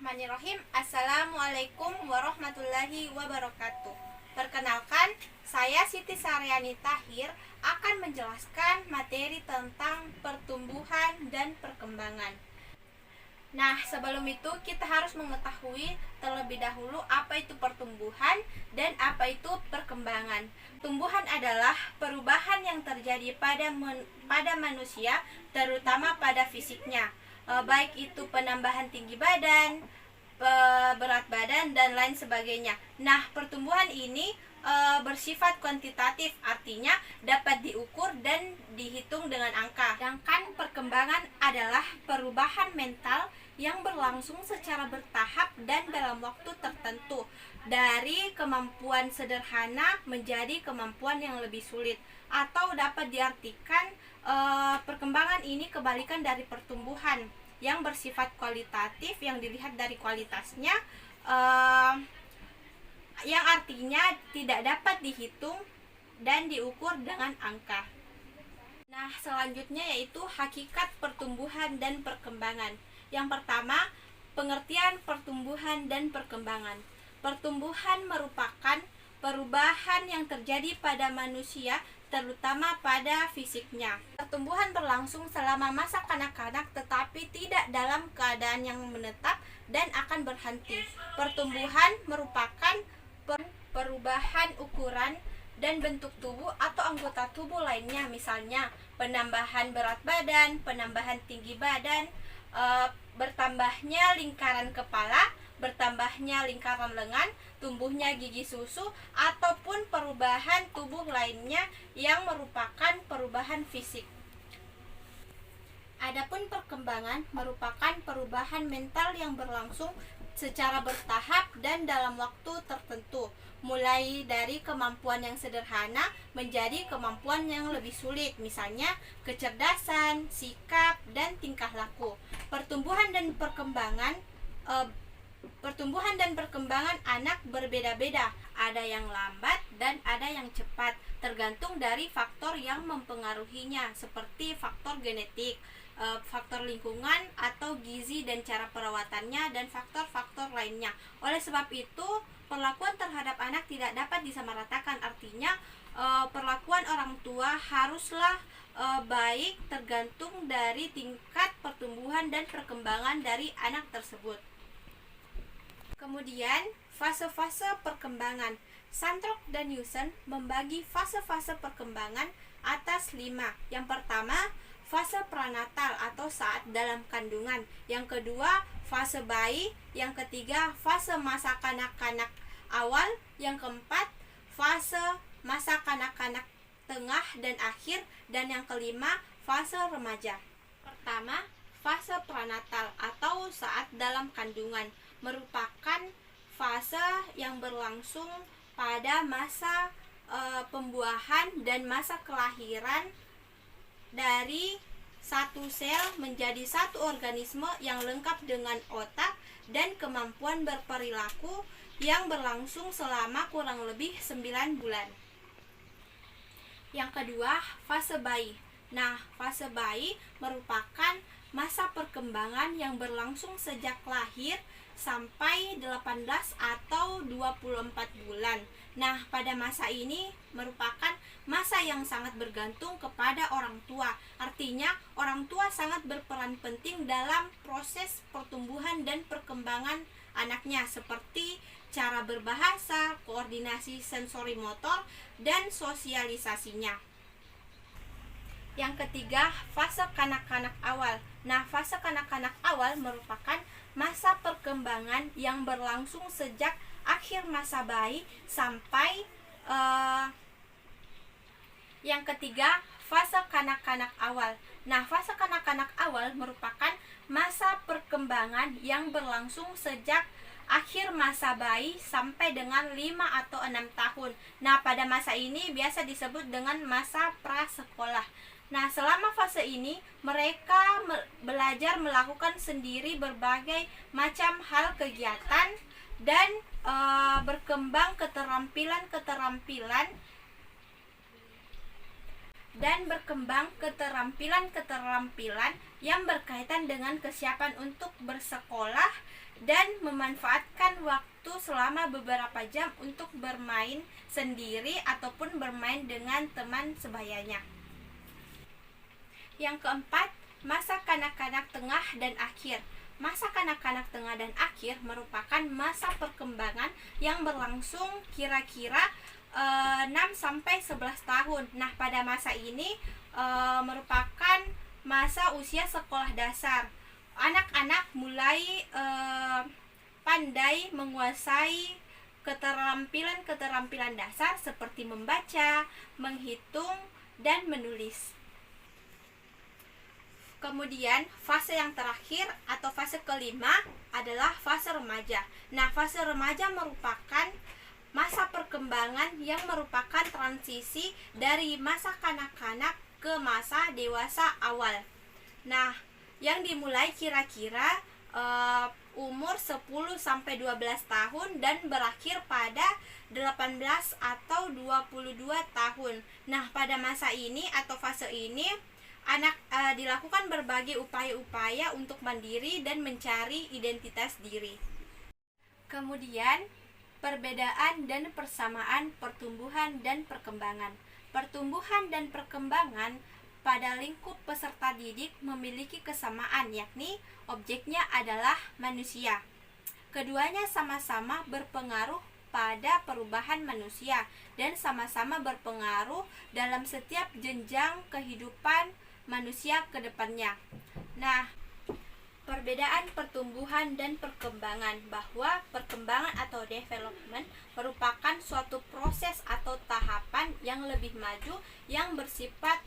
Bismillahirrahmanirrahim. Assalamualaikum warahmatullahi wabarakatuh. Perkenalkan, saya Siti Saryani Tahir akan menjelaskan materi tentang pertumbuhan dan perkembangan. Nah, sebelum itu kita harus mengetahui terlebih dahulu apa itu pertumbuhan dan apa itu perkembangan. Tumbuhan adalah perubahan yang terjadi pada manusia, terutama pada fisiknya. Baik itu penambahan tinggi badan, berat badan, dan lain sebagainya. Nah, pertumbuhan ini bersifat kuantitatif, artinya dapat diukur dan dihitung dengan angka. Sedangkan perkembangan adalah perubahan mental yang berlangsung secara bertahap dan dalam waktu tertentu, dari kemampuan sederhana menjadi kemampuan yang lebih sulit, atau dapat diartikan perkembangan ini kebalikan dari pertumbuhan yang bersifat kualitatif, yang dilihat dari kualitasnya, yang artinya tidak dapat dihitung dan diukur dengan angka. Nah, selanjutnya yaitu hakikat pertumbuhan dan perkembangan. Yang pertama, pengertian pertumbuhan dan perkembangan. Pertumbuhan merupakan perubahan yang terjadi pada manusia, terutama pada fisiknya. Pertumbuhan berlangsung selama masa kanak-kanak, tetapi tidak dalam keadaan yang menetap dan akan berhenti. Pertumbuhan merupakan perubahan ukuran dan bentuk tubuh atau anggota tubuh lainnya, misalnya penambahan berat badan, penambahan tinggi badan, bertambahnya lingkaran kepala, bertambahnya lingkaran lengan, tumbuhnya gigi susu, ataupun perubahan tubuh lainnya yang merupakan perubahan fisik. Adapun perkembangan merupakan perubahan mental yang berlangsung secara bertahap dan dalam waktu tertentu, mulai dari kemampuan yang sederhana menjadi kemampuan yang lebih sulit, misalnya kecerdasan, sikap, dan tingkah laku. Pertumbuhan dan perkembangan anak berbeda-beda, ada yang lambat dan ada yang cepat, tergantung dari faktor yang mempengaruhinya, seperti faktor genetik, faktor lingkungan atau gizi dan cara perawatannya, dan faktor-faktor lainnya. Oleh sebab itu, perlakuan terhadap anak tidak dapat disamaratakan, artinya perlakuan orang tua haruslah baik tergantung dari tingkat pertumbuhan dan perkembangan dari anak tersebut. Kemudian, fase-fase perkembangan. Santrok dan Yusen membagi fase-fase perkembangan atas 5. Yang pertama, fase pranatal atau saat dalam kandungan. Yang kedua, fase bayi. Yang ketiga, fase masa kanak-kanak awal. Yang keempat, fase masa kanak-kanak tengah dan akhir. Dan yang kelima, fase remaja. Pertama, fase pranatal atau saat dalam kandungan merupakan fase yang berlangsung pada masa pembuahan dan masa kelahiran dari satu sel menjadi satu organisme yang lengkap dengan otak dan kemampuan berperilaku, yang berlangsung selama kurang lebih 9 bulan. Yang kedua, fase bayi. Nah, fase bayi merupakan masa perkembangan yang berlangsung sejak lahir sampai 18 atau 24 bulan. Nah, pada masa ini merupakan masa yang sangat bergantung kepada orang tua. Artinya, orang tua sangat berperan penting dalam proses pertumbuhan dan perkembangan anaknya, seperti cara berbahasa, koordinasi sensori motor, dan sosialisasinya. Yang ketiga, fase kanak-kanak awal. Nah, fase kanak-kanak awal merupakan masa perkembangan yang berlangsung sejak akhir masa bayi sampai yang ketiga, fase kanak-kanak awal. Nah, fase kanak-kanak awal merupakan masa perkembangan yang berlangsung sejak akhir masa bayi sampai dengan 5 atau 6 tahun. Nah, pada masa ini biasa disebut dengan masa prasekolah. Nah, selama fase ini mereka belajar melakukan sendiri berbagai macam hal kegiatan dan berkembang keterampilan yang berkaitan dengan kesiapan untuk bersekolah dan memanfaatkan waktu selama beberapa jam untuk bermain sendiri ataupun bermain dengan teman sebayanya. Yang keempat, masa kanak-kanak tengah dan akhir. Masa kanak-kanak tengah dan akhir merupakan masa perkembangan yang berlangsung kira-kira 6-11 tahun. Nah, pada masa ini merupakan masa usia sekolah dasar. Anak-anak mulai pandai menguasai keterampilan-keterampilan dasar seperti membaca, menghitung, dan menulis. Kemudian fase yang terakhir atau fase kelima adalah fase remaja. Nah, fase remaja merupakan masa perkembangan yang merupakan transisi dari masa kanak-kanak ke masa dewasa awal. Nah, yang dimulai kira-kira umur 10-12 tahun dan berakhir pada 18 atau 22 tahun. Nah, pada masa ini atau fase ini dilakukan berbagai upaya-upaya untuk mandiri dan mencari identitas diri. Kemudian, perbedaan dan persamaan pertumbuhan dan perkembangan. Pertumbuhan dan perkembangan pada lingkup peserta didik memiliki kesamaan, yakni objeknya adalah manusia. Keduanya sama-sama berpengaruh pada perubahan manusia dan sama-sama berpengaruh dalam setiap jenjang kehidupan manusia ke depannya. Nah, perbedaan pertumbuhan dan perkembangan, bahwa perkembangan atau development merupakan suatu proses atau tahapan yang lebih maju yang bersifat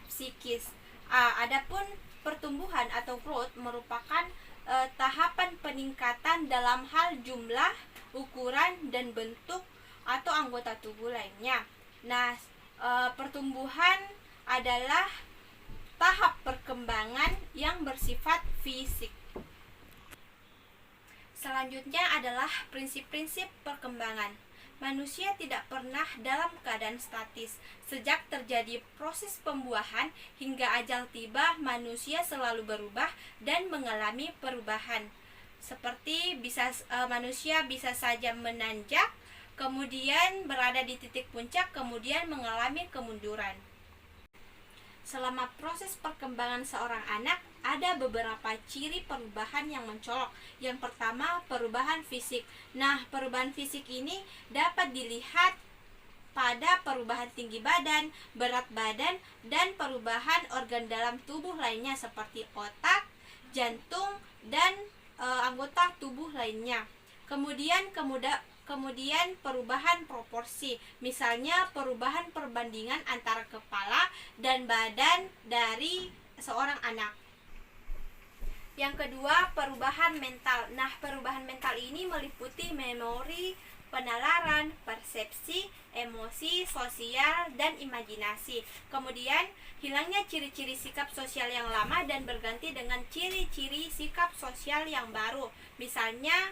psikis. Adapun pertumbuhan atau growth merupakan tahapan peningkatan dalam hal jumlah, ukuran, dan bentuk atau anggota tubuh lainnya. Nah, pertumbuhan adalah tahap perkembangan yang bersifat fisik. Selanjutnya adalah prinsip-prinsip perkembangan. Manusia tidak pernah dalam keadaan statis. Sejak terjadi proses pembuahan hingga ajal tiba, manusia selalu berubah dan mengalami perubahan. Seperti manusia bisa saja menanjak, kemudian berada di titik puncak, kemudian mengalami kemunduran. Selama proses perkembangan seorang anak, ada beberapa ciri perubahan yang mencolok. Yang pertama, perubahan fisik. Nah, perubahan fisik ini dapat dilihat pada perubahan tinggi badan, berat badan, dan perubahan organ dalam tubuh lainnya seperti otak, jantung, dan anggota tubuh lainnya. Kemudian perubahan proporsi, misalnya perubahan perbandingan antara kepala dan badan dari seorang anak. Yang kedua, perubahan mental. Nah, perubahan mental ini meliputi memori, penalaran, persepsi, emosi, sosial, dan imajinasi. Kemudian, hilangnya ciri-ciri sikap sosial yang lama dan berganti dengan ciri-ciri sikap sosial yang baru. Misalnya,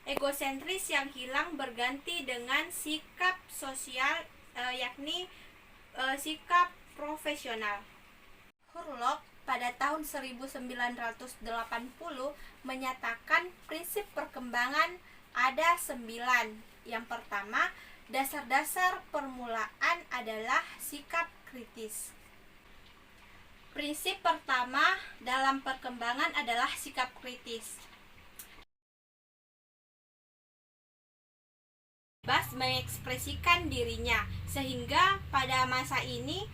egosentris yang hilang berganti dengan sikap sosial, yakni sikap profesional. Hurlock pada tahun 1980 menyatakan prinsip perkembangan ada 9. Yang pertama, dasar-dasar permulaan adalah sikap kritis. Prinsip pertama dalam perkembangan adalah sikap kritis. Bebas mengekspresikan dirinya, sehingga pada masa ini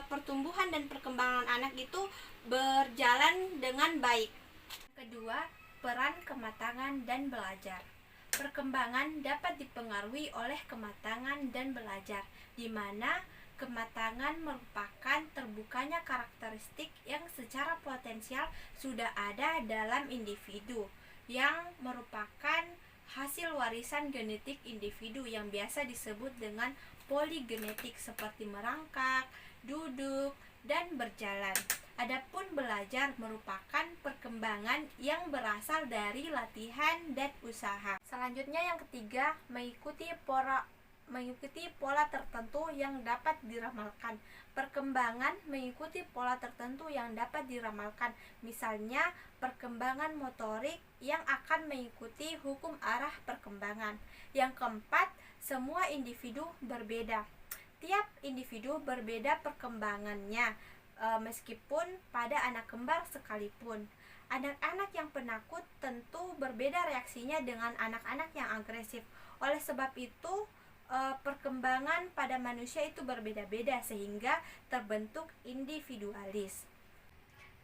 pertumbuhan dan perkembangan anak itu berjalan dengan baik. Kedua, peran kematangan dan belajar. Perkembangan dapat dipengaruhi oleh kematangan dan belajar, di mana kematangan merupakan terbukanya karakteristik yang secara potensial sudah ada dalam individu, yang merupakan hasil warisan genetik individu yang biasa disebut dengan poligenetik, seperti merangkak, duduk, dan berjalan. Adapun belajar merupakan perkembangan yang berasal dari latihan dan usaha. Selanjutnya yang ketiga, mengikuti mengikuti pola tertentu yang dapat diramalkan. Perkembangan mengikuti pola tertentu yang dapat diramalkan. Misalnya, perkembangan motorik yang akan mengikuti hukum arah perkembangan. Yang keempat, semua individu berbeda. Tiap individu berbeda perkembangannya, meskipun pada anak kembar sekalipun. Anak-anak yang penakut tentu berbeda reaksinya dengan anak-anak yang agresif. Oleh sebab itu, perkembangan pada manusia itu berbeda-beda sehingga terbentuk individualis.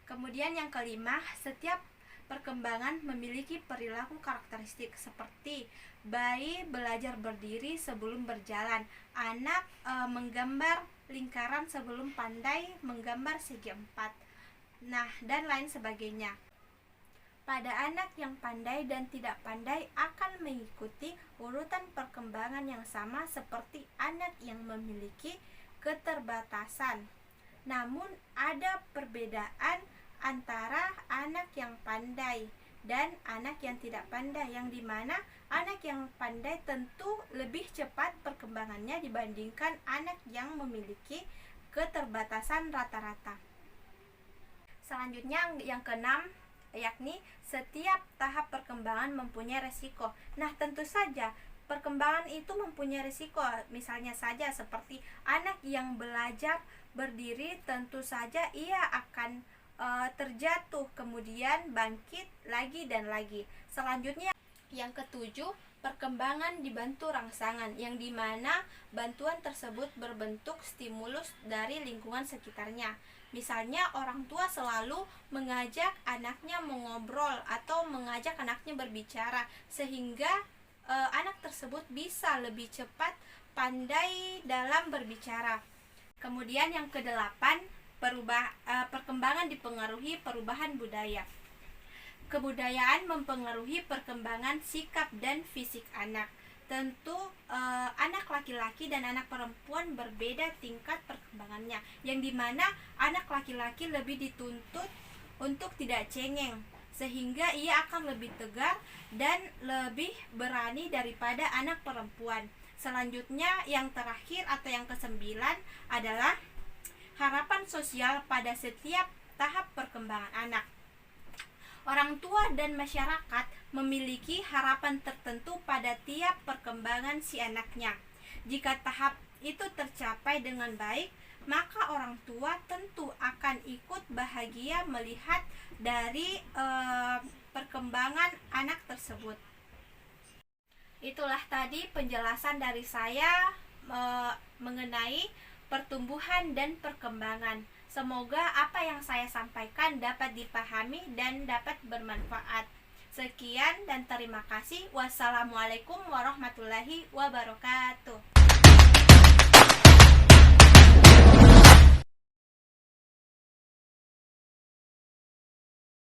Kemudian yang kelima, setiap perkembangan memiliki perilaku karakteristik seperti bayi belajar berdiri sebelum berjalan, anak menggambar lingkaran sebelum pandai menggambar segi empat, dan lain sebagainya. Pada anak yang pandai dan tidak pandai akan mengikuti urutan perkembangan yang sama seperti anak yang memiliki keterbatasan. Namun ada perbedaan antara anak yang pandai dan anak yang tidak pandai, yang dimana anak yang pandai tentu lebih cepat perkembangannya dibandingkan anak yang memiliki keterbatasan rata-rata. Selanjutnya yang keenam, yakni setiap tahap perkembangan mempunyai resiko. Nah, tentu saja perkembangan itu mempunyai resiko. Misalnya saja seperti anak yang belajar berdiri, tentu saja ia akan terjatuh, kemudian bangkit lagi dan lagi. Selanjutnya yang ketujuh, perkembangan dibantu rangsangan, yang dimana bantuan tersebut berbentuk stimulus dari lingkungan sekitarnya. Misalnya orang tua selalu mengajak anaknya mengobrol atau mengajak anaknya berbicara sehingga anak tersebut bisa lebih cepat pandai dalam berbicara. Kemudian yang kedelapan, perkembangan dipengaruhi perubahan budaya. Kebudayaan mempengaruhi perkembangan sikap dan fisik anak. Tentu anak laki-laki dan anak perempuan berbeda tingkat perkembangannya, yang dimana anak laki-laki lebih dituntut untuk tidak cengeng, sehingga ia akan lebih tegar dan lebih berani daripada anak perempuan. Selanjutnya yang terakhir atau yang kesembilan adalah harapan sosial pada setiap tahap perkembangan anak. Orang tua dan masyarakat memiliki harapan tertentu pada tiap perkembangan si anaknya. Jika tahap itu tercapai dengan baik, maka orang tua tentu akan ikut bahagia melihat dari perkembangan anak tersebut. Itulah tadi penjelasan dari saya mengenai pertumbuhan dan perkembangan. Semoga apa yang saya sampaikan dapat dipahami dan dapat bermanfaat. Sekian dan terima kasih. Wassalamualaikum warahmatullahi wabarakatuh.